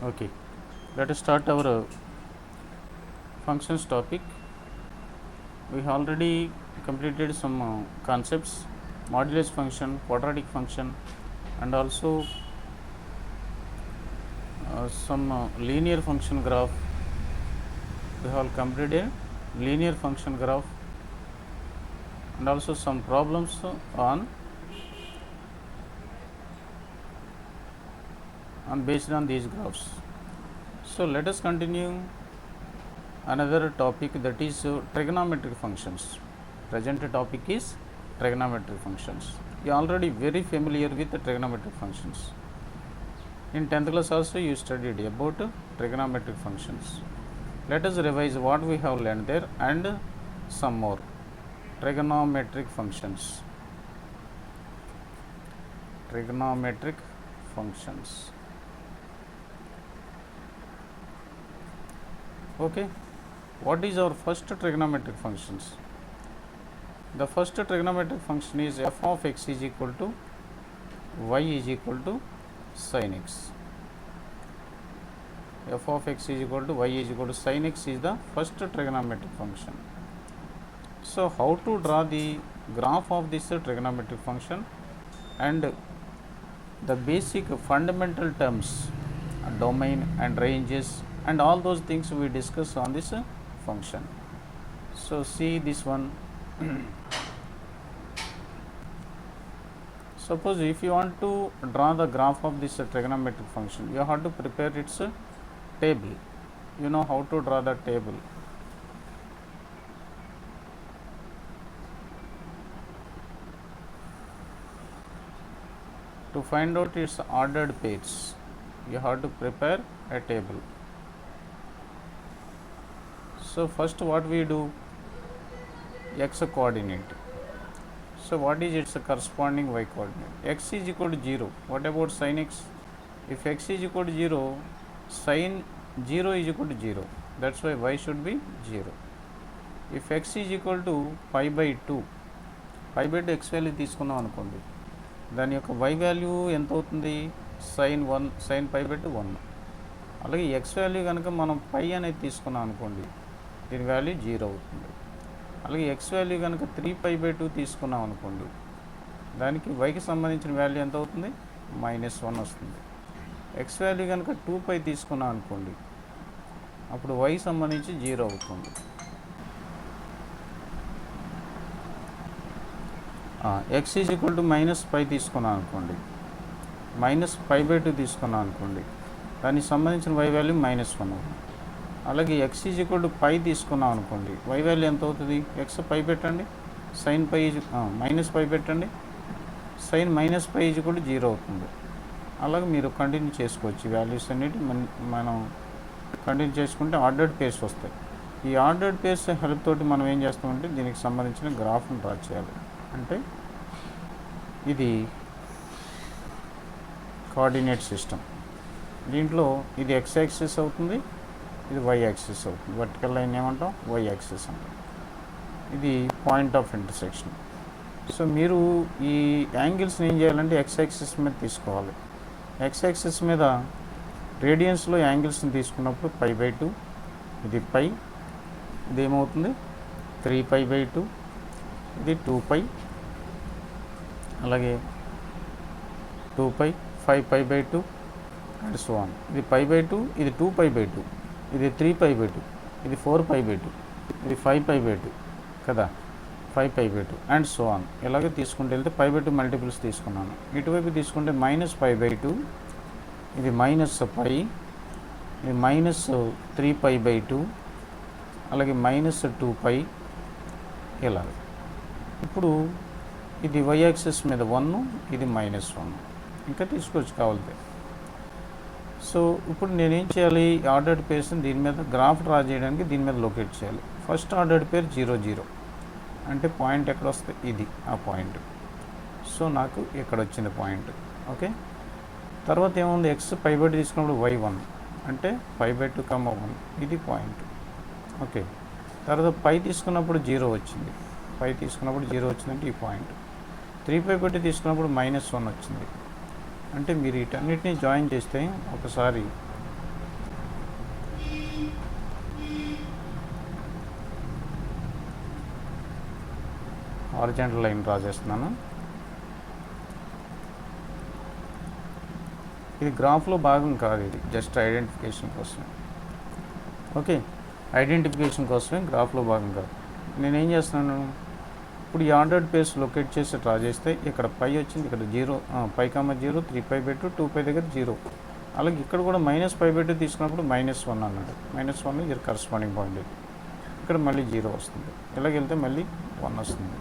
Okay, let us start our functions topic. We have already completed some concepts, modulus function, quadratic function, and also some linear function graph. We have completed linear function graph and also some problems on based on these graphs. So let us continue another topic, that is trigonometric functions. Present topic is trigonometric functions. You are already very familiar with the trigonometric functions. In 10th class also you studied about trigonometric functions. Let us revise what we have learned there and some more. Trigonometric functions. Trigonometric functions. Okay, what is our first trigonometric functions? The first trigonometric function is f of x is equal to y is equal to sin x. F of x is equal to y is equal to sin x is the first trigonometric function. So how to draw the graph of this trigonometric function and the basic fundamental terms, domain and ranges and all those things we discuss on this function. So see this one. Suppose if you want to draw the graph of this trigonometric function, you have to prepare its table. You know how to draw the table. To find out its ordered pairs, you have to prepare a table. So first what we do, x coordinate. So what is its corresponding y coordinate? X is equal to 0. What about sin x? If x is equal to 0, sin 0 is equal to 0. That's why y should be 0. If x is equal to pi by 2, pi by 2 x value తీసుకున్నాం అనుకోండి, దాని యొక్క y value ఎంత అవుతుంది? sin 1, sin pi by 2 1. అలాగే x value కనుక మనం పై అనేది తీసుకున్నాం అనుకోండి, దీని వాల్యూ 0 అవుతుంది. అలాగే x వాల్యూ కనుక 3 pi by 2 తీసుకున్నాం అనుకోండి, దానికి yకి సంబంధించిన వాల్యూ ఎంత అవుతుంది? -1 వస్తుంది. x వాల్యూ కనుక 2 pi తీసుకున్నాం అనుకోండి, అప్పుడు y సంబంధించి 0 అవుతుంది. x ఈజ్ ఈక్వల్ టు -π తీసుకున్నాం అనుకోండి, -π by 2 తీసుకున్నాం అనుకోండి, దానికి సంబంధించిన y వాల్యూ -1 అవుతుంది. అలాగే x is equal to pi తీసుకున్నాం అనుకోండి, y వాల్యూ ఎంత అవుతుంది? x పై పెట్టండి, sin π -π పెట్టండి, sin -π ఈజ్ ఈక్వల్ టు 0 అవుతుంది. అలాగే మీరు కంటిన్యూ చేసుకోవచ్చు. వాల్యూస్ అన్నిటి మనం కంటిన్యూ చేసుకుంటే ఆర్డర్డ్ పేర్స్ వస్తాయి. ఈ ఆర్డర్డ్ పేర్స్ హెల్ప్ తోటి మనం ఏం చేస్తామంటే దీనికి సంబంధించిన గ్రాఫ్ని డ్రా చేయాలి. అంటే ఇది కోఆర్డినేట్ సిస్టమ్. దీంట్లో ఇది x యాక్సిస్ అవుతుంది, ఇది y యాక్సిస్ అవుతుంది. వర్టికల్ లైన్ ఏమంటాం? y యాక్సిస్ అంటాం. ఇది పాయింట్ ఆఫ్ ఇంటర్సెక్షన్. సో మీరు ఈ యాంగిల్స్ని ఏం చేయాలంటే x యాక్సిస్ మీద తీసుకోవాలి. x యాక్సిస్ మీద రేడియన్స్లో యాంగిల్స్ని తీసుకున్నప్పుడు π by 2, ఇది π, ఇది ఏమవుతుంది? 3π by 2, ఇది 2π, అలాగే 2π, 5π by 2 అండ్ సో ఆన్. ఇది π by 2, ఇది 2π by 2, ఇది 3π by 2, ఇది 4π by 2, ఇది 5π by 2 కదా, 5π by 2 అండ్ సో ఆన్. ఇలాగే తీసుకుంటే వెళ్తే π by 2 మల్టిపుల్స్ తీసుకున్నాను. ఇటువైపు తీసుకుంటే -π by 2, ఇది -π, ఇది -3π by 2, అలాగే -2π ఇలా. ఇప్పుడు ఇది y యాక్సిస్ మీద 1, ఇది -1, ఇంకా తీసుకోవచ్చు కావాలితే. సో ఇప్పుడు నేనేం చేయాలి? ఆర్డర్డ్ పేర్స్ని దీని మీద గ్రాఫ్ డ్రా చేయడానికి దీని మీద లొకేట్ చేయాలి. ఫస్ట్ ఆర్డర్డ్ పేర్ 0 0 అంటే పాయింట్ ఎక్కడ వస్తే ఇది ఆ పాయింట్. సో నాకు ఇక్కడ వచ్చింది పాయింట్. ఓకే, తర్వాత ఏముంది? x π by 2 తీసుకున్నప్పుడు y1 అంటే π by 2, 1 ఇది పాయింట్. ఓకే, తర్వాత పై తీసుకున్నప్పుడు 0 వచ్చింది, పై తీసుకున్నప్పుడు 0 వచ్చిందంటే ఈ పాయింట్. 3π by 2 తీసుకున్నప్పుడు -1 వచ్చింది. అంటే మీరు వీటన్నిటిని జాయిన్ చేస్తే ఒకసారి హారిజాంటల్ లైన్ డ్రా చేస్తున్నాను. ఇది గ్రాఫ్లో భాగం కాదు, ఇది జస్ట్ ఐడెంటిఫికేషన్ కోసమే. ఓకే, ఐడెంటిఫికేషన్ కోసమే, గ్రాఫ్లో భాగం కాదు. నేనేం చేస్తున్నాను, ఇప్పుడు ఈ ఆర్డర్డ్ పేర్స్ లొకేట్ చేసి డ్రా చేస్తే ఇక్కడ పై వచ్చింది, ఇక్కడ 0, π, 0, 3π/2, 2π దగ్గర 0. అలాగే ఇక్కడ కూడా -π/2 తీసుకున్నప్పుడు -1 అన్నాడు. -1 ఇది కరస్పాండింగ్ పాయింట్. ఇక్కడ మళ్ళీ 0 వస్తుంది. ఇలాగెళ్తే మళ్ళీ 1 వస్తుంది.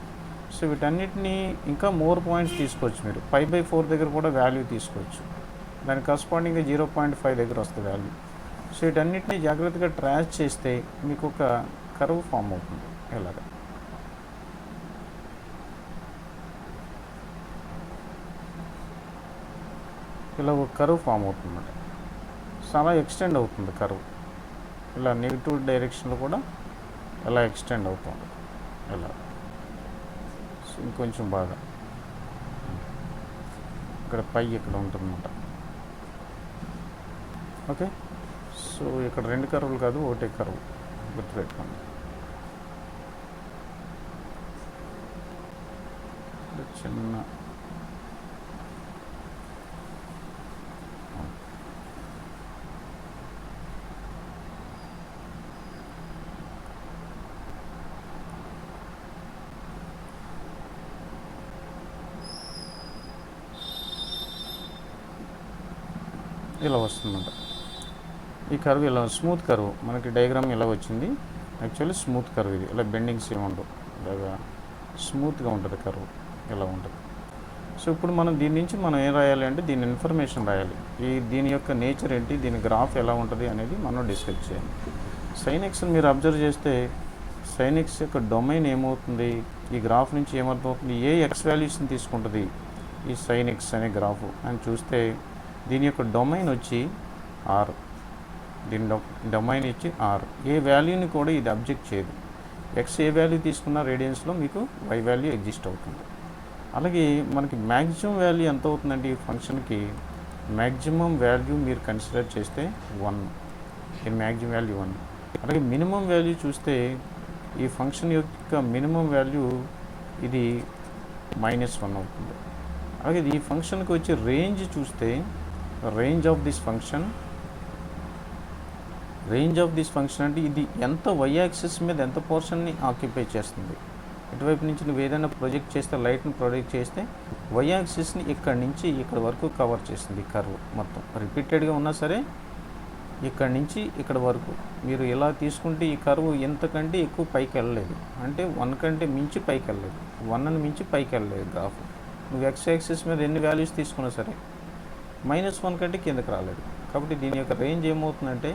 సో వీటన్నిటిని ఇంకా మోర్ పాయింట్స్ తీసుకోవచ్చు మీరు. π/4 దగ్గర కూడా వాల్యూ తీసుకోవచ్చు. దానికి కరస్పాండింగ్గా 0.5 దగ్గర వస్తుంది వాల్యూ. సో వీటన్నిటిని జాగ్రత్తగా ట్రాక్ చేస్తే మీకు ఒక కర్వ్ ఫామ్ అవుతుంది. ఇలాగ ఇలా ఒక కర్వ్ ఫామ్ అవుతుందన్నమాట. చాలా ఎక్స్టెండ్ అవుతుంది కర్వ్. ఇలా నెగిటివ్ డైరెక్షన్లో కూడా ఎలా ఎక్స్టెండ్ అవుతుంది ఇలా. సో ఇంకొంచెం బాగా ఇక్కడ పై ఇక్కడ ఉంటుందన్నమాట. ఓకే, సో ఇక్కడ 2 కర్వ్లు కాదు, ఒకటే కర్వ్, గుర్తుపెట్టుకోండి. చిన్న ఇలా వస్తుందంట. ఈ కర్వ్ ఇలా స్మూత్ కర్వ్, మనకి డయాగ్రామ్ ఇలా వచ్చింది. యాక్చువల్లీ స్మూత్ కర్వ్ ఇది. ఇలా బెండింగ్స్ ఏమి ఉండవు, ఇలాగా స్మూత్గా ఉంటుంది కర్వ్, ఇలా ఉంటుంది. సో ఇప్పుడు మనం దీని నుంచి మనం ఏం రాయాలి అంటే దీని ఇన్ఫర్మేషన్ రాయాలి. దీని యొక్క నేచర్ ఏంటి, దీని గ్రాఫ్ ఎలా ఉంటుంది అనేది మనం డిస్కస్ చేయాలి. sin xని మీరు అబ్జర్వ్ చేస్తే sin x యొక్క డొమైన్ ఏమవుతుంది, ఈ గ్రాఫ్ నుంచి ఏమర్థమవుతుంది, ఏ ఎక్స్ వాల్యూస్ని తీసుకుంటుంది ఈ sin x అనే గ్రాఫ్ అని చూస్తే దీని యొక్క డొమైన్ వచ్చి ఆర్. దీని డొమైన్ ఇచ్చి ఆర్. ఏ వాల్యూని కూడా ఇది అబ్జెక్ట్ చేయదు. ఎక్స్ ఏ వాల్యూ తీసుకున్న రేడియన్స్లో మీకు వై వాల్యూ ఎగ్జిస్ట్ అవుతుంది. అలాగే మనకి మ్యాక్సిమం వాల్యూ ఎంత అవుతుందంటే ఈ ఫంక్షన్కి మ్యాక్సిమం వాల్యూ మీరు కన్సిడర్ చేస్తే 1. ఈ మ్యాక్సిమం వాల్యూ 1. అలాగే మినిమం వాల్యూ చూస్తే ఈ ఫంక్షన్ యొక్క మినిమం వాల్యూ ఇది -1 అవుతుంది. అలాగే ఈ ఫంక్షన్కి వచ్చే రేంజ్ చూస్తే రేంజ్ ఆఫ్ దిస్ ఫంక్షన్ అంటే ఇది ఎంత వై యాక్సిస్ మీద ఎంత పోర్షన్ని ఆక్యుపై చేస్తుంది. ఇటువైపు నుంచి నువ్వు ఏదైనా ప్రొజెక్ట్ చేస్తే, లైట్ని ప్రొజెక్ట్ చేస్తే వై యాక్సిస్ని ఇక్కడ నుంచి ఇక్కడ వరకు కవర్ చేస్తుంది. కర్వ్ మొత్తం రిపీటెడ్గా ఉన్నా సరే ఇక్కడ నుంచి ఇక్కడ వరకు మీరు ఇలా తీసుకుంటే ఈ కర్వ్ ఎంతకంటే ఎక్కువ పైకి వెళ్ళలేదు, అంటే 1 కంటే మించి పైకి వెళ్ళలేదు, 1ని మించి పైకి వెళ్ళలేదు గ్రాఫ్. నువ్వు ఎక్స్ యాక్సిస్ మీద ఎన్ని వాల్యూస్ తీసుకున్నా సరే -1 కంటే కిందకి రాలేదు. కాబట్టి దీని యొక్క రేంజ్ ఏమవుతుందంటే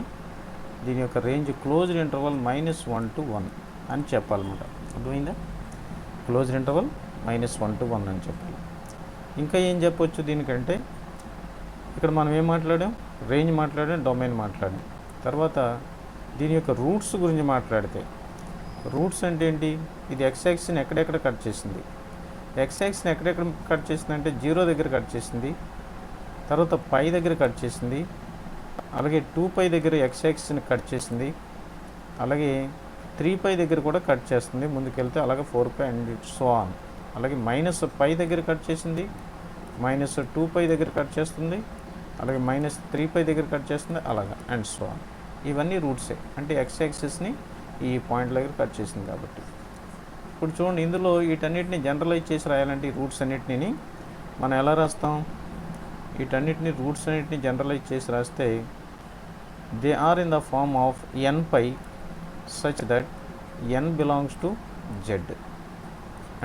దీని యొక్క రేంజ్ క్లోజ్డ్ ఇంటర్వల్ -1 to 1 అని చెప్పాలన్నమాట. అర్థమైందా? క్లోజ్డ్ ఇంటర్వల్ -1 to 1 అని చెప్పాలి. ఇంకా ఏం చెప్పొచ్చు దీనికంటే, ఇక్కడ మనం ఏం మాట్లాడాం, రేంజ్ మాట్లాడాం, డొమైన్ మాట్లాడాం. తర్వాత దీని యొక్క రూట్స్ గురించి మాట్లాడితే, రూట్స్ అంటే ఏంటి, ఇది ఎక్స్ యాక్సిస్ని ఎక్కడెక్కడ కట్ చేసింది. ఎక్స్ యాక్సిస్ని ఎక్కడెక్కడ కట్ చేసింది అంటే 0 దగ్గర కట్ చేసింది, తర్వాత π దగ్గర కట్ చేసింది, అలాగే 2π దగ్గర ఎక్స్ యాక్సిస్ని కట్ చేసింది, అలాగే 3π దగ్గర కూడా కట్ చేస్తుంది ముందుకెళ్తే, అలాగే 4π అండ్ సో ఆన్. అలాగే -π దగ్గర కట్ చేసింది, -2π దగ్గర కట్ చేస్తుంది, అలాగే -3π దగ్గర కట్ చేస్తుంది, అలాగా అండ్ సో ఆన్. ఇవన్నీ రూట్సే, అంటే ఎక్స్ యాక్సిస్ని ఈ పాయింట్ దగ్గర కట్ చేసింది కాబట్టి. ఇప్పుడు చూడండి, ఇందులో వీటన్నిటిని జనరలైజ్ చేసి రాయాలంటే ఈ రూట్స్ అన్నిటిని మనం ఎలా రాస్తాం, వీటన్నిటిని రూట్స్ అన్నిటిని జనరలైజ్ చేసి రాస్తే they are in the form of nπ such that n belongs to z.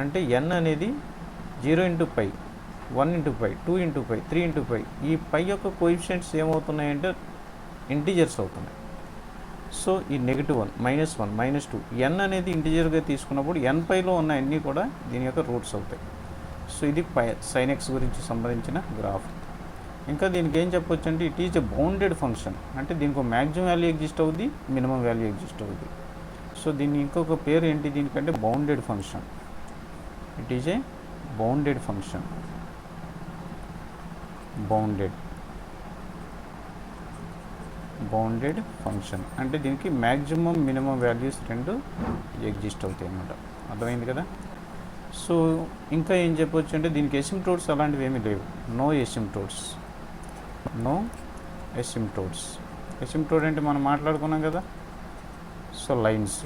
అంటే n అనేది 0 into π, 1 into π, 2 into π, 3 into π. ఈ π యొక్క కోఎఫిషియెంట్స్ ఏమవుతున్నాయంటే ఇంటిజర్స్ అవుతున్నాయి. సో ఈ -1, -1, -2, n అనేది ఇంటిజర్గా తీసుకున్నప్పుడు nπలో ఉన్న అన్నీ కూడా దీని యొక్క రూట్స్ అవుతాయి. సో ఇది sin x గురించి సంబంధించిన గ్రాఫ్. ఇంకా దీనికి ఏం చెప్పొచ్చు అంటే it is a bounded function, అంటే దీనికి మ్యాక్సిమం వాల్యూ ఎగ్జిస్ట్ అవుద్ది, మినిమం వాల్యూ ఎగ్జిస్ట్ అవుద్ది. సో దీని ఇంకొక పేరు ఏంటి దీనికంటే bounded function. It is a bounded function, bounded. Bounded function. అంటే దీనికి మ్యాక్సిమం మినిమం వాల్యూస్ రెండు ఎగ్జిస్ట్ అవుతాయి అన్నమాట. అర్థమైంది కదా. సో ఇంకా ఏం చెప్పొచ్చు అంటే దీనికి ఎసిమ్ప్టోట్స్ అలాంటివి ఏమీ లేవు. నో ఎసిమ్ప్టోట్స్. ఎసిమ్ప్టోట్ అంటే మనం మాట్లాడుకున్నాం కదా. సో లైన్స్,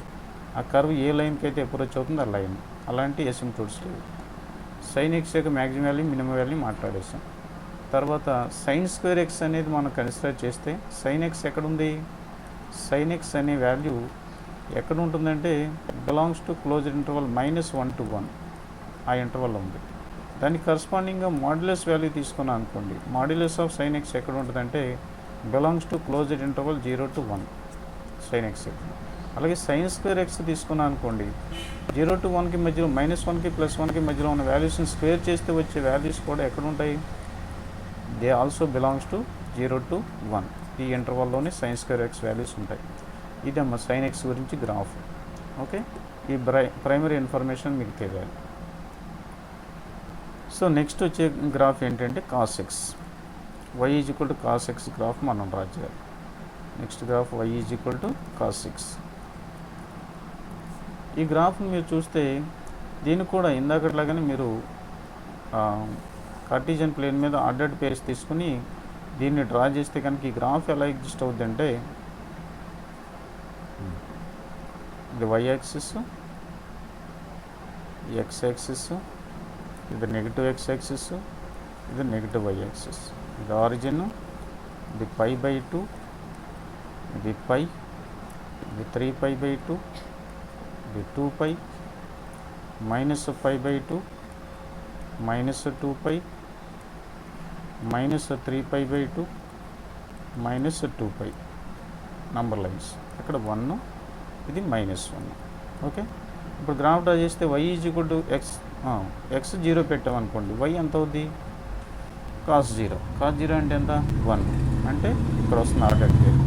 ఆ కర్వ్ ఏ లైన్కి అయితే అప్రోచ్ అవుతుందో ఆ లైన్, అలాంటి ఎసిమ్ప్టోట్స్ లేవు. సైన్ ఎక్స్ యొక్క మ్యాక్సిమం వాల్యూ మినిమం వాల్యూ మాట్లాడేసాం. తర్వాత సైన్ స్క్వేర్ ఎక్స్ అనేది మనం కన్సిడర్ చేస్తే సైన్ ఎక్స్ ఎక్కడుంది? సైన్ ఎక్స్ అనే వాల్యూ ఎక్కడ ఉంటుందంటే belongs to closed interval -1 to 1 ఆ ఇంటర్వల్లో ఉంది. దానికి కరస్పాండింగ్గా మాడ్యులస్ వాల్యూ తీసుకున్నాం అనుకోండి. మాడ్యులస్ ఆఫ్ సైన్ ఎక్స్ ఎక్కడ ఉంటుందంటే belongs to closed interval 0 to 1 sign X. అలాగే సైన్ స్క్వేర్ ఎక్స్ తీసుకున్నాం అనుకోండి, 0 to 1కి మధ్యలో -1కి +1కి మధ్యలో ఉన్న వాల్యూస్ని స్క్వేర్ చేస్తే వచ్చే వాల్యూస్ కూడా ఎక్కడ ఉంటాయి? They also belongs to 0 to 1 ఈ ఇంటర్వల్లోనే సైన్ స్క్వేర్ ఎక్స్ వాల్యూస్ ఉంటాయి. ఇదమ్మా సైన్ ఎక్స్ గురించి గ్రాఫ్. ఓకే, ఈ ప్రైమరీ ఇన్ఫర్మేషన్ మీకు తెలియాలి. సో నెక్స్ట్ వచ్చే గ్రాఫ్ ఏంటంటే cos X. y = cos x graph మనం డ్రా చేయాలి. Next graph y = cos x. ఈ గ్రాఫ్ని మీరు చూస్తే దీన్ని కూడా ఇందాకట్లాగానే మీరు కార్టీజియన్ ప్లేన్ మీద ఆర్డర్డ్ పేర్స్ తీసుకుని దీన్ని డ్రా చేస్తే కనుక ఈ గ్రాఫ్ ఎలా ఎగ్జిస్ట్ అవుతుందంటే ఇది y యాక్సిస్, x యాక్సిస్, ఇది నెగిటివ్ x యాక్సిస్, ఇది నెగిటివ్ y యాక్సిస్. ఇది ఆరిజిన్, ఇది π/2, ఇది π, ఇది 3π/2, ఇది 2π, -π/2, -2π, -3π/2, -2π నంబర్ లైన్స్. ఇక్కడ 1, ఇది -1. ఓకే, ఇప్పుడు గ్రాఫ్ డ్రా చేస్తే y = x 0 పెట్టామనుకోండి, y ఎంత అవుద్ది? cos 0. cos 0 అంటే ఎంత? 1. అంటే ఇక్కడ వస్తుంది ఆర్డర్ పేరు.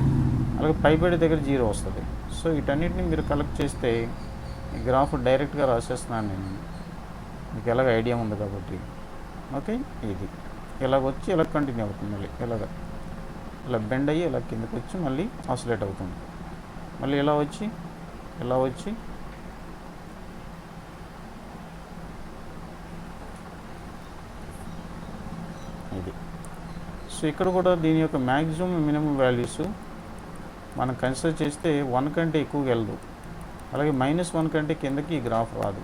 అలాగే π/2 దగ్గర 0 వస్తుంది. సో వీటన్నిటిని మీరు కలెక్ట్ చేస్తే ఈ గ్రాఫ్ డైరెక్ట్గా రాసేస్తున్నాను నేను, మీకు ఎలాగ ఐడియా ఉంది కాబట్టి. ఓకే, ఇది ఇలాగ వచ్చి ఇలా కంటిన్యూ అవుతుంది, మళ్ళీ ఇలా బెండ్ అయ్యి ఇలా కిందకి వచ్చి మళ్ళీ ఆసిలేట్ అవుతుంది, మళ్ళీ ఇలా వచ్చి ఇది. సో ఇక్కడ కూడా దీని యొక్క మ్యాక్సిమం మినిమం వాల్యూస్ మనం కన్సిడర్ చేస్తే 1 కంటే ఎక్కువగా వెళ్ళదు, అలాగే -1 కంటే కిందకి ఈ గ్రాఫ్ రాదు.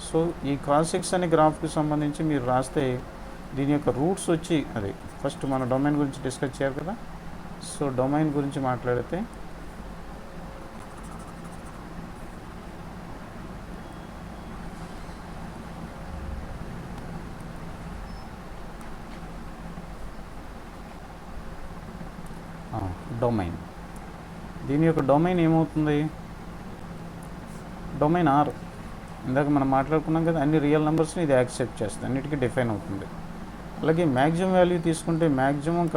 సో ఈ cos x అనే గ్రాఫ్కి సంబంధించి మీరు రాస్తే దీని యొక్క రూట్స్ వచ్చి అదే ఫస్ట్ మన డొమైన్ గురించి డిస్కస్ చేయాలి కదా. సో డొమైన్ గురించి మాట్లాడితే డొమైన్, దీని యొక్క డొమైన్ ఏమవుతుంది? Domain R. ఇందాక మనం మాట్లాడుకున్నాం కదా, అన్ని రియల్ నెంబర్స్ని ఇది యాక్సెప్ట్ చేస్తుంది, అన్నిటికీ డిఫైన్ అవుతుంది. అలాగే మ్యాక్సిమం వాల్యూ తీసుకుంటే మ్యాక్సిమం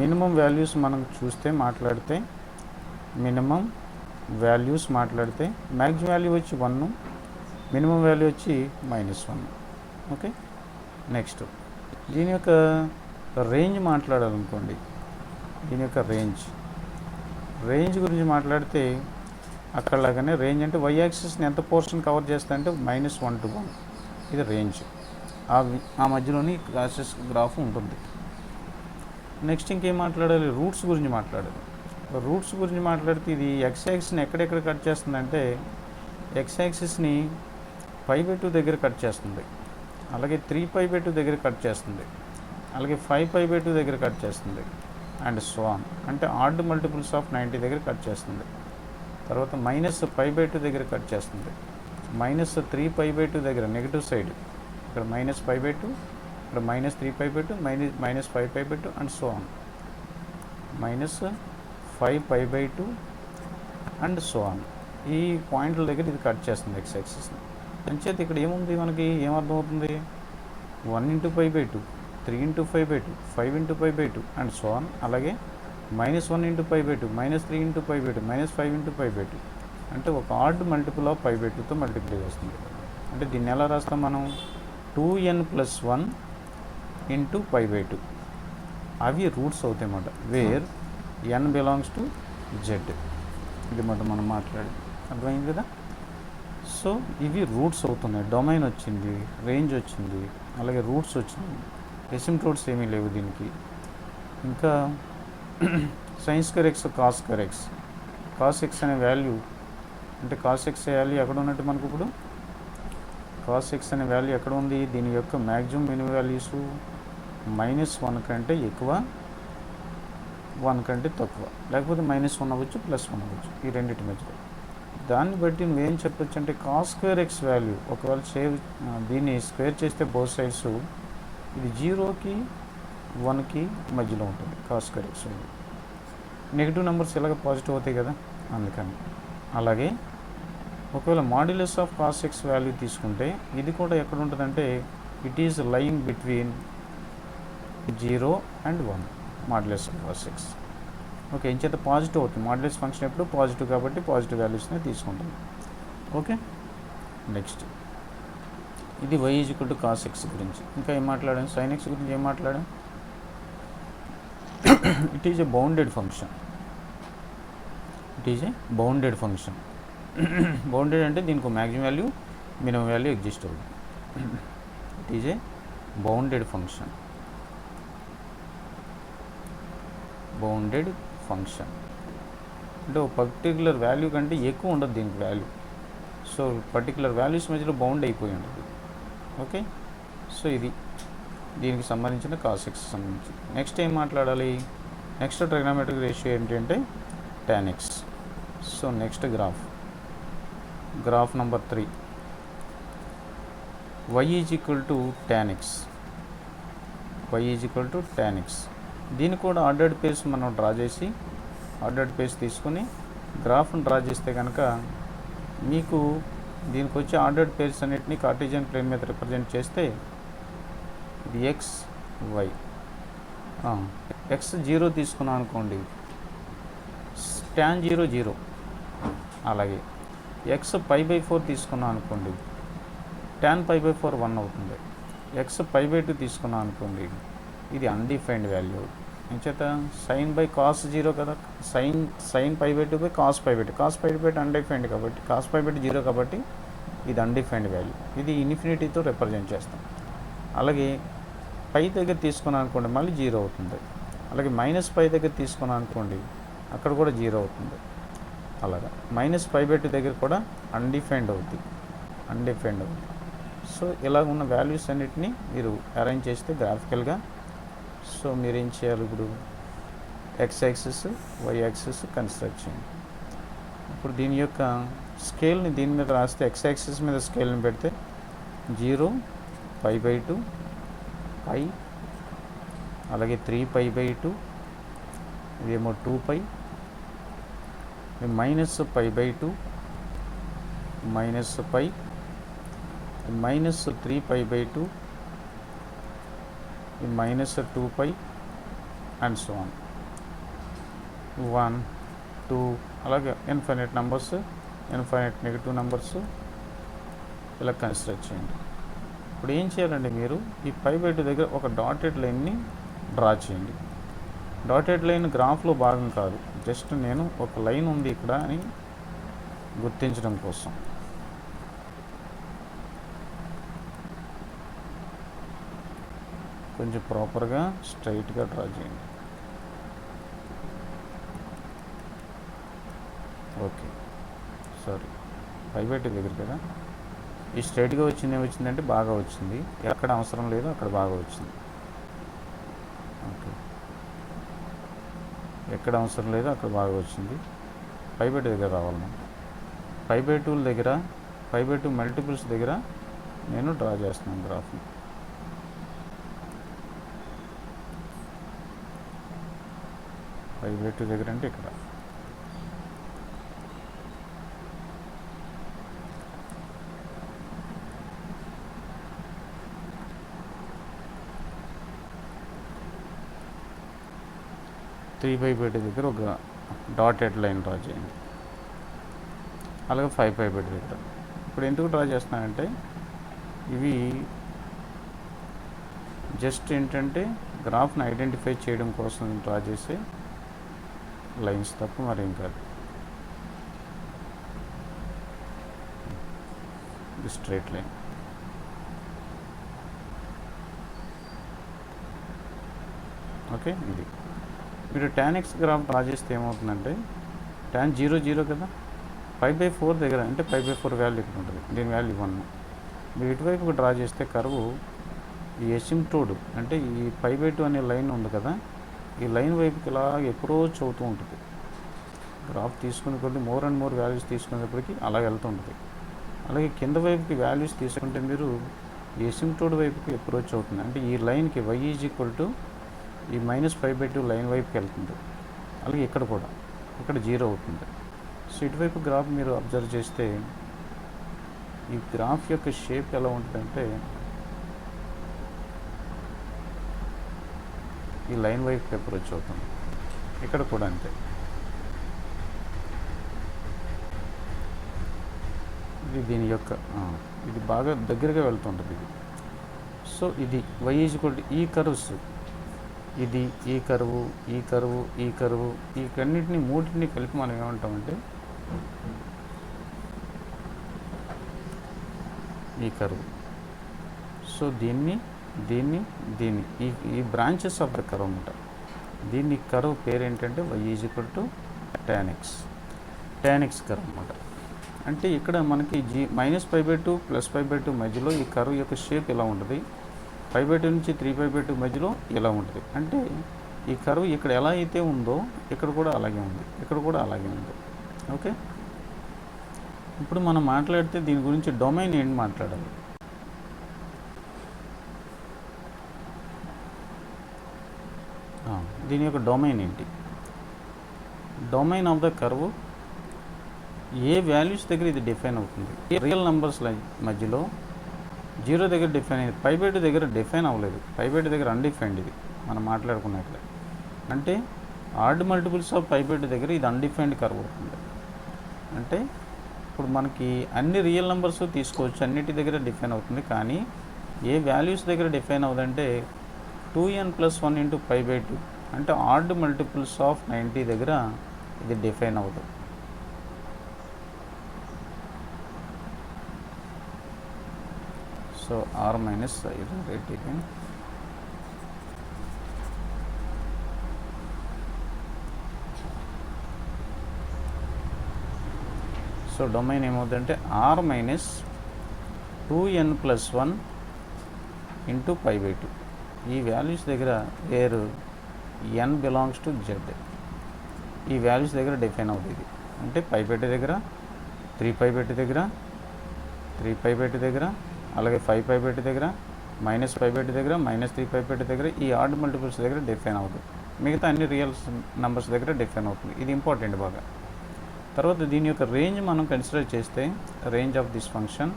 మినిమం వాల్యూస్ మనం చూస్తే మాట్లాడితే మినిమం వాల్యూస్ మాట్లాడితే మ్యాక్సిమం వాల్యూ వచ్చి 1, మినిమం వాల్యూ వచ్చి -1. ఓకే, నెక్స్ట్ దీని యొక్క రేంజ్ మాట్లాడాలనుకోండి, దీని యొక్క రేంజ్ గురించి మాట్లాడితే అక్కడలాగానే రేంజ్ అంటే y యాక్సిస్ని ఎంత పోర్షన్ కవర్ చేస్తా అంటే -1 to 1 ఇది రేంజ్. ఆ మధ్యలోని క్లాసెస్ గ్రాఫ్ ఉంటుంది. నెక్స్ట్ ఇంకేం మాట్లాడాలి? రూట్స్ గురించి మాట్లాడాలి. రూట్స్ గురించి మాట్లాడితే ఇది x యాక్సిస్ని ఎక్కడెక్కడ కట్ చేస్తుందంటే x యాక్సిస్ని π/2 దగ్గర కట్ చేస్తుంది, అలాగే 3π/2 దగ్గర కట్ చేస్తుంది, అలాగే 5π/2 దగ్గర కట్ చేస్తుంది, అండ్ సో ఆన్. అంటే ఆడ్ మల్టిపుల్స్ ఆఫ్ 90 దగ్గర కట్ చేస్తుంది. తర్వాత -π/2 దగ్గర కట్ చేస్తుంది, -3π/2 దగ్గర నెగిటివ్ సైడ్ ఇక్కడ -π/2, ఇక్కడ -3π/2, -5π/2 and so on, -5π/2 and so on. ఈ పాయింట్ల దగ్గర ఇది కట్ చేస్తుంది x యాక్సిస్ని. అంచేత ఇక్కడ ఏముంది, మనకి ఏమర్థమవుతుంది? 1 × π/2, 3 × π/2, 5 × π/2 అండ్ సో ఆన్. అలాగే -1 × π/2, -3 × π/2, -5 × π/2 అంటే ఒక ఆడ్ మల్టిపుల్ ఆఫ్ π/2తో మల్టిప్లై చేస్తుంది. అంటే దీన్ని ఎలా రాస్తాం మనం? 2n+1 × π/2 అవి రూట్స్ అవుతాయి అన్నమాట. Where N belongs to Z. ఇది మనం మాట్లాడేది అర్థమైంది కదా. సో ఇవి రూట్స్ అవుతున్నాయి. డొమైన్ వచ్చింది, రేంజ్ వచ్చింది, అలాగే రూట్స్ వచ్చినాయి. ఎసిమ్ప్టోట్స్ ఏమీ లేవు దీనికి. ఇంకా sine square X cos square X. Cos X అనే వాల్యూ అంటే కాస్ ఎక్స్ వాల్యూ ఎక్కడ ఉన్నట్టు మనకు ఇప్పుడు కాస్ ఎక్స్ అనే వాల్యూ ఎక్కడ ఉంది? దీని యొక్క మ్యాక్సిమం మినిమం వాల్యూస్ -1 కంటే ఎక్కువ, 1 కంటే తక్కువ, లేకపోతే -1 అవ్వచ్చు, +1 అవ్వచ్చు, ఈ రెండింటి మధ్యలో. దాన్ని బట్టి నువ్వేం చెప్పొచ్చు అంటే కాస్ స్క్వేర్ ఎక్స్ వాల్యూ ఒకవేళ దీన్ని స్క్వేర్ చేస్తే బోత్ సైడ్స్ ఇది 0కి 1కి మధ్యలో ఉంటుంది cos square X value. Negative numbers ఇలాగ పాజిటివ్ అవుతాయి కదా, అందుకని. అలాగే ఒకవేళ modulus of cos X value తీసుకుంటే ఇది కూడా ఎక్కడ ఉంటుందంటే it is lying between 0 and 1 modulus of cos X. Okay, ఇంచేత పాజిటివ్ అవుతుంది. మాడ్యులస్ ఫంక్షన్ ఎప్పుడు పాజిటివ్ కాబట్టి పాజిటివ్ వాల్యూస్నే తీసుకుంటుంది. ఓకే, నెక్స్ట్ ఇది y = cos x గురించి. ఇంకా ఏం మాట్లాడాం? sin x గురించి ఏం మాట్లాడాం? It is a bounded function. Bounded అంటే దీనికి maximum value minimum value exist అవుతుంది. It is a bounded function. అంటే ఒక పర్టికులర్ వాల్యూ కంటే ఎక్కువ ఉండదు దీనికి వాల్యూ. సో పర్టికులర్ వాల్యూస్ మధ్యలో బౌండ్ అయిపోయి ఉంటుంది. ఓకే, సో ఇది దీనికి సంబంధించిన కాస్ ఎక్స్ సంబంధించి. నెక్స్ట్ ఏం మాట్లాడాలి? నెక్స్ట్ ట్రిగ్నోమెట్రిక్ రేషియో ఏంటంటే tan x. So next graph number 3, y = tan x. దీన్ని కూడా ఆర్డర్డ్ పేస్ మనం డ్రా చేసి ఆర్డర్డ్ పేస్ తీసుకుని గ్రాఫ్ని డ్రా చేస్తే కనుక మీకు దీనికి వచ్చే ఆర్డర్డ్ పేర్స్ అన్నిటినీ కార్టీజియన్ ప్లేన్ మీద రిప్రజెంట్ చేస్తే ఇది ఎక్స్ వై. ఎక్స్ 0 తీసుకున్నాం అనుకోండి, tan 0 0. అలాగే ఎక్స్ π/4 తీసుకున్నాం అనుకోండి, tan π/4 1 అవుతుంది. ఎక్స్ π/2 తీసుకున్నాం అనుకోండి, ఇది అన్డిఫైన్డ్ వాల్యూ. ఎంచేత sin బై కాస్ 0 కదా, sin π/2 cos π/2. cos π/2 అన్డిఫైన్డ్ కాబట్టి cos π/2 0 కాబట్టి ఇది అన్డిఫైన్డ్ వాల్యూ. ఇది ఇన్ఫినిటీతో రిప్రజెంట్ చేస్తాం. అలాగే పై దగ్గర తీసుకున్నాం అనుకోండి, మళ్ళీ 0 అవుతుంది. అలాగే -π దగ్గర తీసుకున్నాం అనుకోండి, అక్కడ కూడా 0 అవుతుంది. అలాగా -π/2 దగ్గర కూడా అన్డిఫైన్డ్ అవుతుంది. సో ఇలా ఉన్న వాల్యూస్ అన్నిటినీ మీరు అరేంజ్ చేస్తే గ్రాఫికల్గా, సో మీరు ఏం చేయాలి? ఇప్పుడు X axis, Y axis construct చేయండి. ఇప్పుడు దీని యొక్క స్కేల్ని దీని మీద రాస్తే ఎక్స్ యాక్సిస్ మీద స్కేల్ని పెడితే 0, π/2, π, అలాగే 3π/2, ఇదేమో 2π, -π/2, -π, -3π/2, -2π, అండ్ సో ఆన్ 1, 2 అలాగే infinite numbers, infinite negative numbers ఇలా కన్స్ట్రక్ట్ చేయండి. ఇప్పుడు ఏం చేయాలండి? మీరు ఈ π/2 దగ్గర ఒక డాటెడ్ లైన్ని డ్రా చేయండి. డాటెడ్ లైన్ గ్రాఫ్లో భాగం కాదు, జస్ట్ నేను ఒక లైన్ ఉంది ఇక్కడ అని గుర్తించడం కోసం. కొంచెం ప్రాపర్గా స్ట్రైట్గా డ్రా చేయండి. ఓకే, సారీ, π/2 దగ్గర కదా ఈ స్ట్రైట్గా వచ్చింది. ఏమొచ్చిందంటే బాగా వచ్చింది. ఎక్కడ అవసరం లేదు అక్కడ బాగా వచ్చింది. ఓకే, ఎక్కడ అవసరం లేదు అక్కడ బాగా వచ్చింది. π/2 దగ్గర రావాలి మనం. π/2 దగ్గర, π/2 మల్టిపుల్స్ దగ్గర నేను డ్రా చేస్తున్నాను గ్రాఫ్ని. π/2 దగ్గర అంటే ఇక్కడ. త్రీ π/2 దగ్గర ఒక డాటెడ్ లైన్ డ్రా చేయండి. అలాగే 5π/2 దగ్గర. ఇప్పుడు ఎందుకు డ్రా చేస్తున్నానంటే ఇవి జస్ట్ ఏంటంటే గ్రాఫ్ని ఐడెంటిఫై చేయడం కోసం డ్రా చేసే లైన్స్ తప్ప మరేం కాదు. ఇది స్ట్రైట్ లైన్. ఓకే, ఇది మీరు tan x గ్రాఫ్ డ్రా చేస్తే ఏమవుతుందంటే tan 0 0 కదా, 5/4 దగ్గర అంటే 5/4 వాల్యూ ఇక్కడ ఉంటుంది, దీని వాల్యూ 1. మీరు ఇటువైపుకి డ్రా చేస్తే కర్వ్ ఈ ఎసిమ్ప్టోడ్ అంటే ఈ 5/2 అనే లైన్ ఉంది కదా, ఈ లైన్ వైపుకి ఇలా అప్రోచ్ అవుతూ ఉంటుంది. గ్రాఫ్ తీసుకునే కొద్ది మోర్ అండ్ మోర్ వాల్యూస్ తీసుకునేటప్పటికి అలా వెళ్తుంటుంది. అలాగే కింద వైపుకి వాల్యూస్ తీసుకుంటే మీరు ఈ ఎసిమ్ప్టోడ్ వైపుకి అప్రోచ్ అవుతుంది. అంటే ఈ లైన్కి y = ఈ -5/2 లైన్ వైపుకి వెళ్తుంది. అలాగే ఇక్కడ కూడా ఇక్కడ 0 అవుతుంది. సో ఇటువైపు గ్రాఫ్ మీరు అబ్జర్వ్ చేస్తే ఈ గ్రాఫ్ యొక్క షేప్ ఎలా ఉంటుందంటే ఈ లైన్ వైపుకి అప్రోచ్ అవుతుంది. ఇక్కడ కూడా అంతే. ఇది దీని యొక్క ఇది బాగా దగ్గరగా వెళ్తుంటుంది ఇది. సో ఇది y = ఈ కర్వ్స్, ఇది ఈ కరువు, ఈ కరువు, ఈ కరువు, ఈ కన్నిటిని మూటిని కలిపి మనం ఏమంటామంటే ఈ కరువు. సో దీన్ని దీన్ని దీన్ని ఈ బ్రాంచెస్ ఆఫ్ ద కర్వ్ అన్నమాట. దీన్ని కర్వ్ పేరు ఏంటంటే y = tan x కర్వ్ అన్నమాట. అంటే ఇక్కడ మనకి -5/2 +5/2 మధ్యలో ఈ కర్వ్ యొక్క షేప్ ఇలా ఉంటుంది. 5/2 నుంచి 3/2 మధ్యలో ఇలా ఉంటుంది. అంటే ఈ కర్వ్ ఇక్కడ ఎలా అయితే ఉందో ఇక్కడ కూడా అలాగే ఉంది, ఇక్కడ కూడా అలాగే ఉంది. ఓకే, ఇప్పుడు మనం మాట్లాడితే దీని గురించి డొమైన్ ఏంటి మాట్లాడాలి. దీని యొక్క డొమైన్ ఏంటి? Domain of the curve A values దగ్గర ఇది డిఫైన్ అవుతుంది. రియల్ నెంబర్స్ మధ్యలో 0 దగ్గర డిఫైన్ అయింది, 5/2 దగ్గర డిఫైన్ అవ్వలేదు, 5/2 దగ్గర అన్డిఫైన్డ్. ఇది మనం మాట్లాడుకున్నట్లే అంటే ఆడ్ మల్టిపుల్స్ ఆఫ్ 5/2 దగ్గర ఇది అన్డిఫైన్డ్ కర్వ్ అవుతుంది. అంటే ఇప్పుడు మనకి అన్ని రియల్ నెంబర్స్ తీసుకోవచ్చు, అన్నిటి దగ్గర డిఫైన్ అవుతుంది. కానీ ఏ వాల్యూస్ దగ్గర డిఫైన్ అవుతుందంటే 2n + 1 × 5/2 అంటే ఆడ్ మల్టిపుల్స్ ఆఫ్ 90 దగ్గర ఇది డిఫైన్ అవుతుంది. So r - right again. So domain ఏమవుతుందంటే r - 2n + 1 × 5/2. ఈ వాల్యూస్ దగ్గర where n belongs to z, ఈ వాల్యూస్ దగ్గర డిఫైన్ అవుతుంది. అంటే 5/2 దగ్గర, 3/2 దగ్గర, 3/2 దగ్గర, అలాగే 5/2 దగ్గర, -5/2 దగ్గర, -3/2 దగ్గర ఈ ఆడ్ మల్టిపుల్స్ దగ్గర డిఫైన్ అవుతుంది. మిగతా అన్ని రియల్ నెంబర్స్ దగ్గర డిఫైన్ అవుతుంది. ఇది ఇంపార్టెంట్ బాగా. తర్వాత దీని యొక్క రేంజ్ మనం కన్సిడర్ చేస్తే range of this function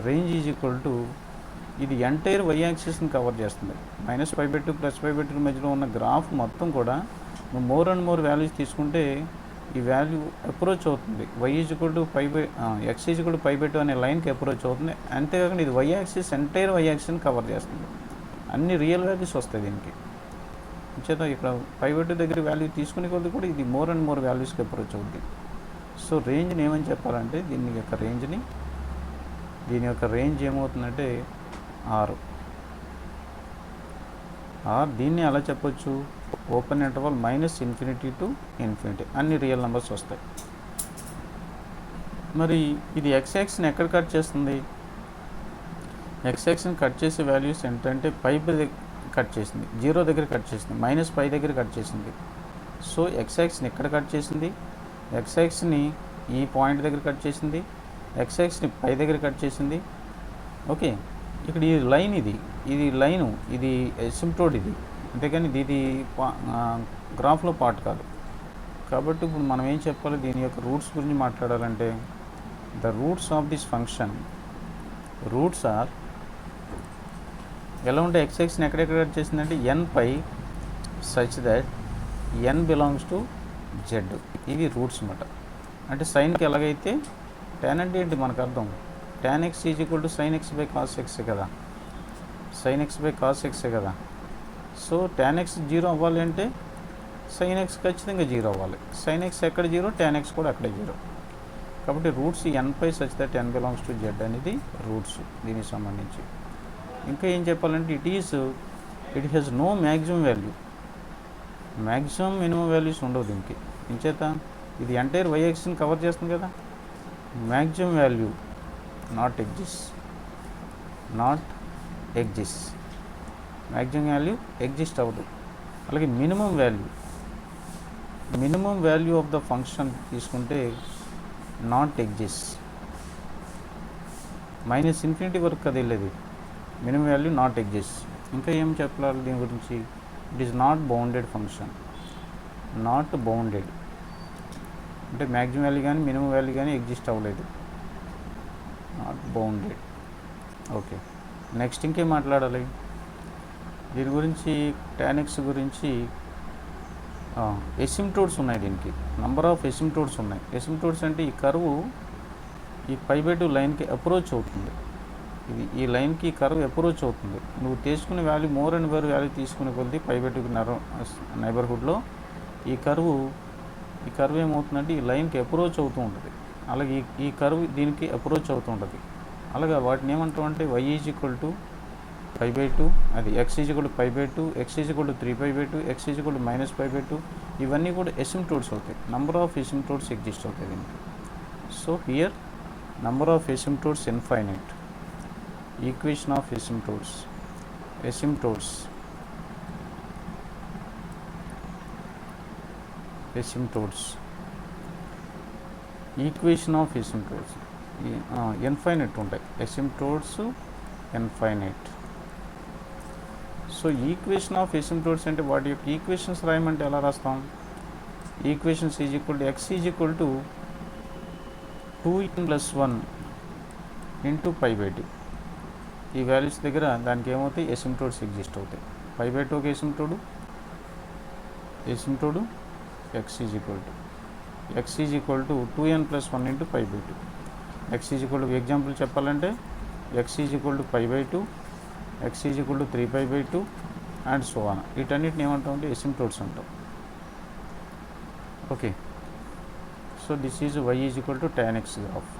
range = ఇది ఎంటైర్ y యాక్సిస్ని కవర్ చేస్తుంది. -5/2 +5/2 మధ్యలో ఉన్న గ్రాఫ్ మొత్తం కూడా మోర్ అండ్ మోర్ వాల్యూస్ తీసుకుంటే ఈ వాల్యూ అప్రోచ్ అవుతుంది. x = 5/2 అనే లైన్కి అప్రోచ్ అవుతుంది. అంతేకాకుండా ఇది y యాక్సిస్ ఎంటైర్ y యాక్సిస్ని కవర్ చేస్తుంది. అన్ని రియల్ వాల్యూస్ వస్తాయి దీనికి. చేత ఇక్కడ 5/2 దగ్గర వాల్యూ తీసుకునే కొద్ది కూడా ఇది మోర్ అండ్ మోర్ వాల్యూస్కి అప్రోచ్ అవుతుంది. సో రేంజ్ని ఏమని చెప్పాలంటే దీని యొక్క రేంజ్ ఏమవుతుందంటే r. దీన్ని ఎలా చెప్పొచ్చు? ఓపెన్ ఇంటర్వల్ -∞ to ∞ అన్ని రియల్ నెంబర్స్ వస్తాయి. మరి ఇది x యాక్సిస్ని ఎక్కడ కట్ చేస్తుంది? x యాక్సిస్ని కట్ చేసే వాల్యూస్ ఏంటంటే 5 కట్ చేసింది, 0 దగ్గర కట్ చేసింది, -5 దగ్గర కట్ చేసింది. సో x యాక్సిస్ని ఎక్కడ కట్ చేసింది? x యాక్సిస్ని ఈ పాయింట్ దగ్గర కట్ చేసింది, x యాక్సిస్ని 5 దగ్గర కట్ చేసింది. ఓకే, ఇక్కడ ఈ లైన్ ఇది లైను, ఇది ఎసిమ్ప్టోడ్, ఇది అంతేకాని ఇది గ్రాఫ్లో పార్ట్ కాదు. కాబట్టి ఇప్పుడు మనం ఏం చెప్పాలి? దీని యొక్క రూట్స్ గురించి మాట్లాడాలంటే the roots of this function roots are ఎలా ఉంటే x యాక్సిస్ని ఎక్కడెక్కడ కట్ చేసిందంటే n/, such that n belongs to z. ఇవి రూట్స్ అన్నమాట. అంటే సైన్కి ఎలాగైతే tan అంటే ఏంటి మనకు అర్థం, tan x = sin x/cos x కదా, sin x/cos x కదా. సో tan x 0 అవ్వాలి అంటే సైన్ ఎక్స్ ఖచ్చితంగా జీరో అవ్వాలి. సైన్ ఎక్స్ ఎక్కడ జీరో, tan x కూడా అక్కడే జీరో. కాబట్టి roots n pi such that n belongs to z అనేది రూట్స్ దీనికి సంబంధించి. ఇంకా ఏం చెప్పాలంటే it has no maximum value, maximum minimum values ఉండవు దీనికి. ఇంచేత ఇది ఎంటైర్ వైఎక్స్ని కవర్ చేస్తుంది కదా. Maximum value not exist, maximum value exist అవ్వదు. అలాగే minimum value of the function తీసుకుంటే నాట్ ఎగ్జిస్ట్. -∞ వరకు కదా వెళ్ళేది, మినిమం వాల్యూ నాట్ ఎగ్జిస్ట్. ఇంకా ఏం చెప్పాలి దీని గురించి, it is not bounded function. Not bounded అంటే మ్యాక్సిమం వాల్యూ కానీ మినిమం వాల్యూ కానీ ఎగ్జిస్ట్ అవ్వలేదు, నాట్ బౌండెడ్. ఓకే, నెక్స్ట్ ఇంకేం మాట్లాడాలి దీని గురించి. tan x గురించి ఎసిమ్టోడ్స్ ఉన్నాయి దీనికి, నంబర్ ఆఫ్ ఎసిమ్టోడ్స్ ఉన్నాయి. ఎసిమ్టోడ్స్ అంటే ఈ కర్వ్ ఈ π/2 లైన్కి అప్రోచ్ అవుతుంది. ఈ లైన్కి కర్వ్ అప్రోచ్ అవుతుంది. నువ్వు తీసుకునే value more and more value తీసుకునే కొద్ది π/2 నైబర్హుడ్లో ఈ కర్వ్ ఏమవుతుందంటే ఈ లైన్కి అప్రోచ్ అవుతూ ఉంటుంది. అలాగే ఈ కర్వ్ దీనికి అప్రోచ్ అవుతూ ఉంటుంది. అలాగే వాటిని ఏమంటామంటే y = π/2, అది x = π/2, x = 3π/2, x = -π/2, ఇవన్నీ కూడా ఎసిమ్టోడ్స్ అవుతాయి. నంబర్ ఆఫ్ ఎసిమ్టోడ్స్ ఎగ్జిస్ట్ అవుతాయి దీనికి. So here number of asymptotes infinite. Equation of asymptotes equation of asymptotes infinite ఉంటాయి. Asymptotes infinite. So equation of asymptotes అంటే వాటి యొక్క ఈక్వేషన్స్ రాయమంటే ఎలా రాస్తాం. Equations x = 2n+1 × π/2. ఈ వాల్యూస్ దగ్గర దానికి ఏమవుతాయి, ఎసిమ్టోడ్స్ ఎగ్జిస్ట్ అవుతాయి. π/2కి ఎసిమ్టోడు x = 2n+1 × π/2. ఎగ్జాంపుల్ చెప్పాలంటే x = π/2, x = 3π/2 and so on. వీటన్నిటిని ఏమంటామంటే ఎసిమ్టోడ్స్ అంటాం. Okay, so this is y = tan x graph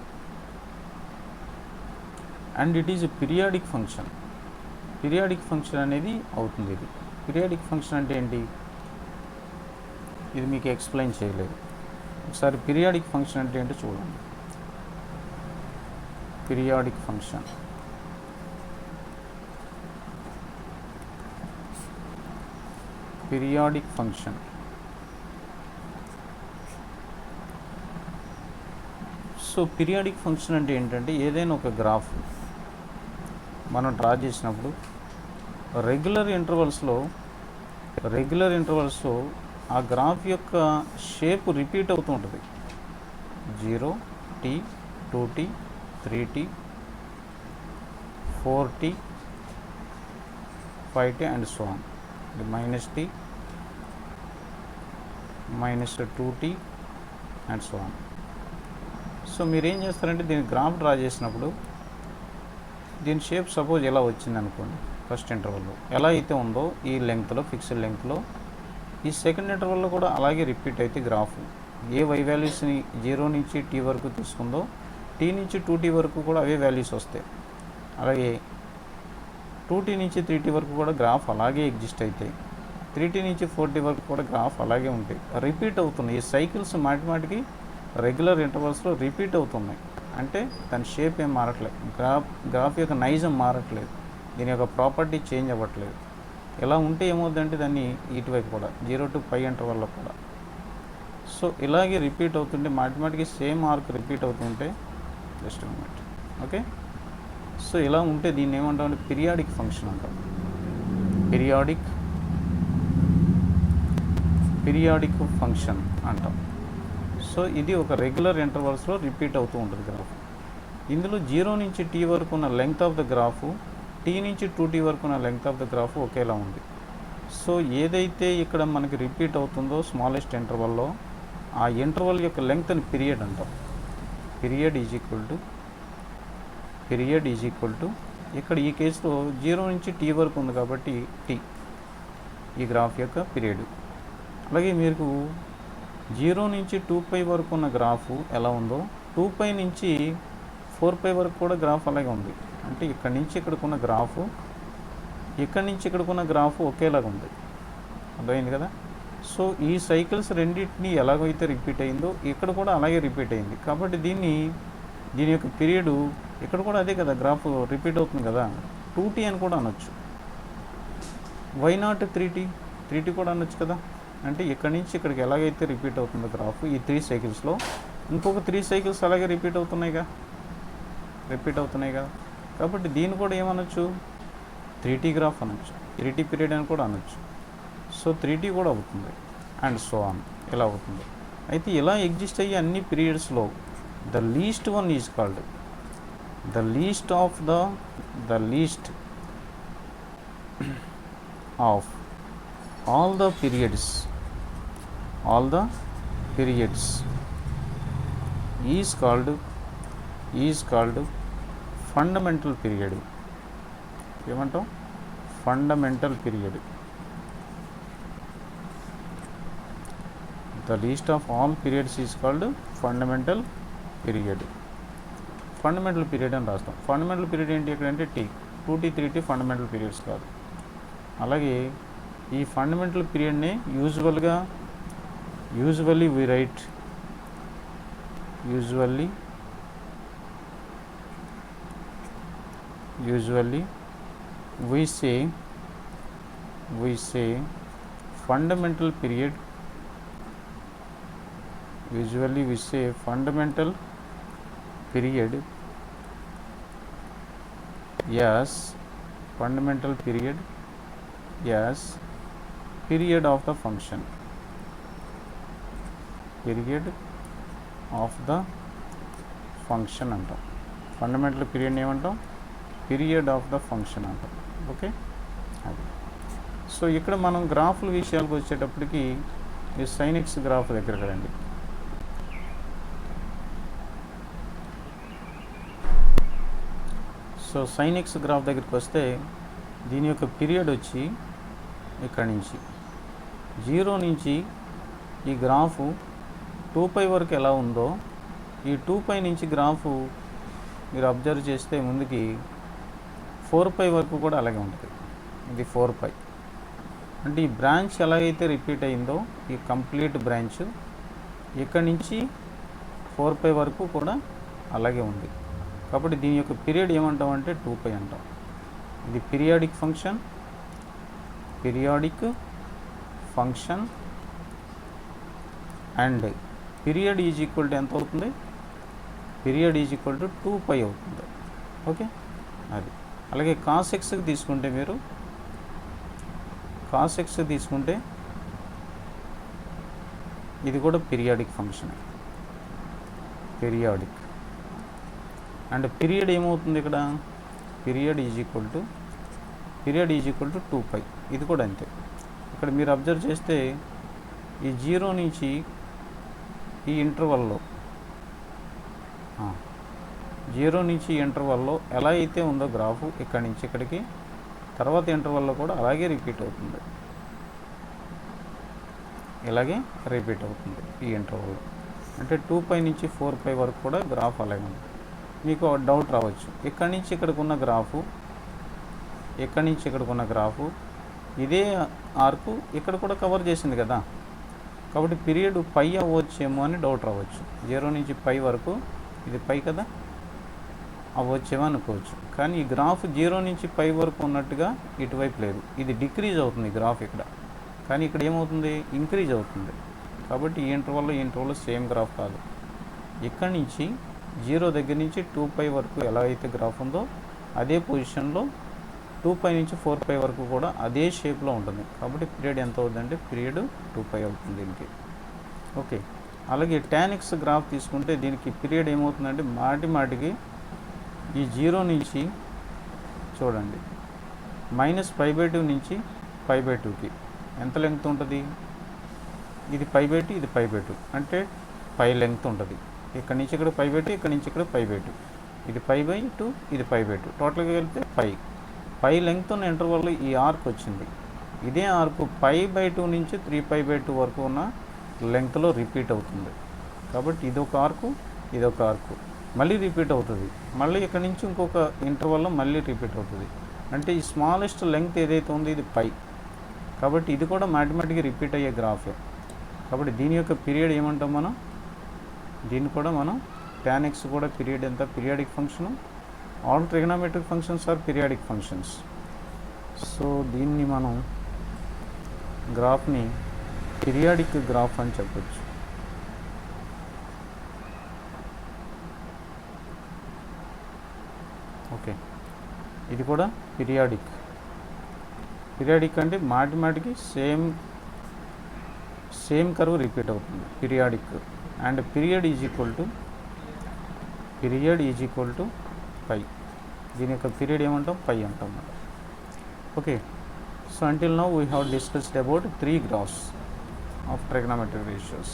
and it is periodic function. Periodic function అనేది అవుతుంది. ఇది పీరియాడిక్ ఫంక్షన్ అంటే ఏంటి, ఇది మీకు ఎక్స్ప్లెయిన్ చేయలేదు. ఒకసారి పీరియాడిక్ ఫంక్షన్ అంటే ఏంటో చూడండి. Periodic function so periodic function అంటే ఏంటంటే ఏదైనా ఒక గ్రాఫ్ మనం డ్రా చేసినప్పుడు రెగ్యులర్ ఇంటర్వల్స్లో ఆ గ్రాఫ్ యొక్క షేప్ రిపీట్ అవుతూ ఉంటుంది. 0t 2t 3t 4t 5t and so on. -t -2t and so on. So మీరు ఏం చేస్తారంటే దీని గ్రాఫ్ డ్రా చేసినప్పుడు దీని షేప్ సపోజ్ ఎలా వచ్చింది అనుకోండి. ఫస్ట్ ఇంటర్వల్లో ఎలా అయితే ఉందో ఈ లెంగ్త్లో, ఫిక్స్డ్ లెంగ్త్లో, ఈ సెకండ్ ఇంటర్వల్లో కూడా అలాగే రిపీట్ అయితే గ్రాఫ్ ఏ y వాల్యూస్ని 0 నుంచి t వరకు తీసుకుందో t నుంచి 2t వరకు కూడా అవే వాల్యూస్ వస్తాయి. అలాగే 2t నుంచి 3t వరకు కూడా గ్రాఫ్ అలాగే ఎగ్జిస్ట్ అవుతాయి. 3t నుంచి 4t వరకు కూడా గ్రాఫ్ అలాగే ఉంటాయి. రిపీట్ అవుతున్నాయి. ఈ సైకిల్స్ మాటిమాటికి రెగ్యులర్ ఇంటర్వల్స్లో రిపీట్ అవుతున్నాయి. అంటే దాని షేప్ ఏం మారట్లేదు, గ్రాఫ్ యొక్క నైజం మారట్లేదు, దీని యొక్క ప్రాపర్టీ చేంజ్ అవ్వట్లేదు. ఇలా ఉంటే ఏమవుతుందంటే దాన్ని ఇటువైపు కూడా 0 to π ఇంటర్వల్లో కూడా. సో ఇలాగే రిపీట్ అవుతుంటే మాటిమాటికి సేమ్ ఆర్క్ రిపీట్ అవుతుంటే జస్ట్ మినిట్. ఓకే, సో ఇలా ఉంటే దీన్ని ఏమంటామంటే పీరియాడిక్ ఫంక్షన్ అంటాం. పీరియాడిక్ ఫంక్షన్ అంటాం. సో ఇది ఒక రెగ్యులర్ ఇంటర్వల్స్లో రిపీట్ అవుతూ ఉంటుంది గ్రాఫ్. ఇందులో 0 నుంచి t వరకు ఉన్న length of the graph, t నుంచి 2t వరకు ఉన్న లెంగ్త్ ఆఫ్ ద గ్రాఫ్ ఒకేలా ఉంది. సో ఏదైతే ఇక్కడ మనకి రిపీట్ అవుతుందో స్మాలెస్ట్ ఇంటర్వల్లో ఆ ఇంటర్వల్ యొక్క లెంగ్త్ని పీరియడ్ అంటాం. పీరియడ్ ఈజ్ ఈక్వల్ టు ఇక్కడ ఈ కేసులో 0 నుంచి t వరకు ఉంది కాబట్టి t ఈ గ్రాఫ్ యొక్క పీరియడ్. అలాగే మీకు 0 నుంచి 2π వరకు ఉన్న గ్రాఫు ఎలా ఉందో 2π నుంచి 4π వరకు కూడా గ్రాఫ్ అలాగే ఉంది. అంటే ఇక్కడి నుంచి ఇక్కడికున్న గ్రాఫు ఇక్కడి నుంచి ఇక్కడికున్న గ్రాఫు ఒకేలాగా ఉంది. అర్థమైంది కదా. సో ఈ సైకిల్స్ రెండింటిని ఎలాగైతే రిపీట్ అయిందో ఇక్కడ కూడా అలాగే రిపీట్ అయింది. కాబట్టి దీని యొక్క పీరియడ్ ఇక్కడ కూడా అదే కదా, గ్రాఫ్ రిపీట్ అవుతుంది కదా. 2t అని కూడా అనొచ్చు. వై నాట్ 3t కూడా అనొచ్చు కదా. అంటే ఇక్కడి నుంచి ఇక్కడికి ఎలాగైతే రిపీట్ అవుతుందో గ్రాఫ్ ఈ 3 సైకిల్స్లో ఇంకొక 3 సైకిల్స్ అలాగే రిపీట్ అవుతున్నాయిగా. కాబట్టి దీన్ని కూడా ఏమనొచ్చు, 3t గ్రాఫ్ అనొచ్చు, 3t పీరియడ్ అని కూడా అనొచ్చు. సో 3t కూడా అవుతుంది అండ్ సో ఆన్ ఇలా అవుతుంది. అయితే ఇలా ఎగ్జిస్ట్ అయ్యే అన్ని పీరియడ్స్లో the least one is called the least of all the periods is called fundamental period. ఏమంటాం, fundamental period. The least of all periods is called fundamental period. Fundamental period అని రాస్తాం. ఫండమెంటల్ పీరియడ్ ఏంటి ఇక్కడ అంటే t, 2t 3t fundamental periods కాదు. అలాగే ఈ fundamental పీరియడ్ని usually we write usually we say fundamental period. Usually we say fundamental period. Yes, fundamental period. Yes, period of the function. Period of the function అంటాం. Fundamental period ఏమంటాం, period of the function అంటాం. Okay, అది. So ఇక్కడ మనం గ్రాఫ్ల విషయాలకు వచ్చేటప్పటికి ఈ sin x graph దగ్గరకు రండి. సో sin x గ్రాఫ్ దగ్గరికి వస్తే దీని యొక్క పీరియడ్ వచ్చి ఇక్కడి నుంచి 0 నుంచి ఈ గ్రాఫు 2π వరకు ఎలా ఉందో ఈ 2π నుంచి గ్రాఫు మీరు అబ్జర్వ్ చేస్తే ముందుకి 4π వరకు కూడా అలాగే ఉంటుంది. ఇది 4π. అంటే ఈ బ్రాంచ్ ఎలాగైతే రిపీట్ అయిందో ఈ కంప్లీట్ బ్రాంచ్ ఇక్కడి నుంచి 4π వరకు కూడా అలాగే ఉంది. కాబట్టి దీని యొక్క పీరియడ్ ఏమంటాం అంటే 2π అంటాం. ఇది periodic function and period is equal to ఎంత అవుతుంది, పీరియడ్ ఈజ్ ఈక్వల్ టు 2π అవుతుంది. ఓకే, అది. అలాగే cos x తీసుకుంటే మీరు cos x తీసుకుంటే ఇది కూడా periodic function, periodic. And period ఏమవుతుంది ఇక్కడ, పీరియడ్ ఈజ్ ఈక్వల్ టు 2π. ఇది కూడా అంతే. ఇక్కడ మీరు అబ్జర్వ్ చేస్తే ఈ 0 నుంచి ఈ ఇంటర్వల్లో 0 నుంచి ఇంటర్వల్లో ఎలా అయితే ఉందో గ్రాఫు ఇక్కడి నుంచి ఇక్కడికి తర్వాత ఇంటర్వల్లో కూడా అలాగే రిపీట్ అవుతుంది, ఇలాగే రిపీట్ అవుతుంది ఈ ఇంటర్వల్లో. అంటే 2π నుంచి 4π వరకు కూడా గ్రాఫ్ అలాగే ఉంది. మీకు డౌట్ రావచ్చు, ఇక్కడి నుంచి ఇక్కడికున్న గ్రాఫు ఇదే ఆర్కు ఇక్కడ కూడా కవర్ చేసింది కదా. కాబట్టి పీరియడ్ π అవ్వచ్చేమో అని డౌట్ రావచ్చు. 0 నుంచి π వరకు ఇది π కదా, అవ్వచ్చేమో అనుకోవచ్చు. కానీ ఈ గ్రాఫ్ 0 నుంచి π వరకు ఉన్నట్టుగా ఇటువైపు లేదు, ఇది డిక్రీజ్ అవుతుంది గ్రాఫ్ ఇక్కడ. కానీ ఇక్కడ ఏమవుతుంది, ఇంక్రీజ్ అవుతుంది. కాబట్టి ఈ ఇంటర్వల్లో సేమ్ గ్రాఫ్ కాదు. ఇక్కడి నుంచి 0 దగ్గర నుంచి 2π వరకు ఎలా అయితే గ్రాఫ్ ఉందో అదే పొజిషన్లో 2π నుంచి 4π వరకు కూడా అదే షేప్లో ఉంటుంది. కాబట్టి పీరియడ్ ఎంత అవుతుందంటే పీరియడ్ 2π అవుతుంది దీనికి. ఓకే, అలాగే tan x గ్రాఫ్ తీసుకుంటే దీనికి పీరియడ్ ఏమవుతుందంటే మాటికి ఈ 0 నుంచి చూడండి -π/2 నుంచి π/2కి ఎంత లెంగ్త్ ఉంటుంది, ఇది π/2 ఇది π/2 అంటే π లెంగ్త్ ఉంటుంది. ఇక్కడ నుంచి ఇక్కడ π/2 ఇక్కడ నుంచి ఇక్కడ π/2 ఇది π/2 ఇది π/2 టోటల్గా వెళ్తే π లెంగ్త్ ఉన్న ఇంటర్వల్లో ఈ ఆర్క్ వచ్చింది. ఇదే ఆర్కు π/2 నుంచి 3π/2 వరకు ఉన్న లెంగ్త్లో రిపీట్ అవుతుంది. కాబట్టి ఇదొక ఆర్కు, ఇదొక ఆర్కు మళ్ళీ రిపీట్ అవుతుంది. మళ్ళీ ఇక్కడ నుంచి ఇంకొక ఇంటర్వల్లో మళ్ళీ రిపీట్ అవుతుంది. అంటే ఈ స్మాలెస్ట్ లెంగ్త్ ఏదైతే ఉందో ఇది π. కాబట్టి ఇది కూడా మ్యాథమెటిక్గా రిపీట్ అయ్యే గ్రాఫే. కాబట్టి దీని యొక్క పీరియడ్ ఏమంటాం మనం, దీన్ని కూడా మనం tan x కూడా పీరియడ్ ఎంత, periodic function. All trigonometric functions are periodic functions. So దీన్ని మనం గ్రాఫ్ని పీరియాడిక్ గ్రాఫ్ అని చెప్పచ్చు. ఓకే, ఇది కూడా పీరియాడిక్. పీరియాడిక్ అంటే మ్యాథమెటిక్కి సేమ్ కర్వ్ రిపీట్ అవుతుంది, periodic. And period is equal to π. దీని యొక్క పీరియడ్ ఏమంటాం, π అంటాం. Okay, so until now we have discussed about 3 graphs of trigonometric ratios.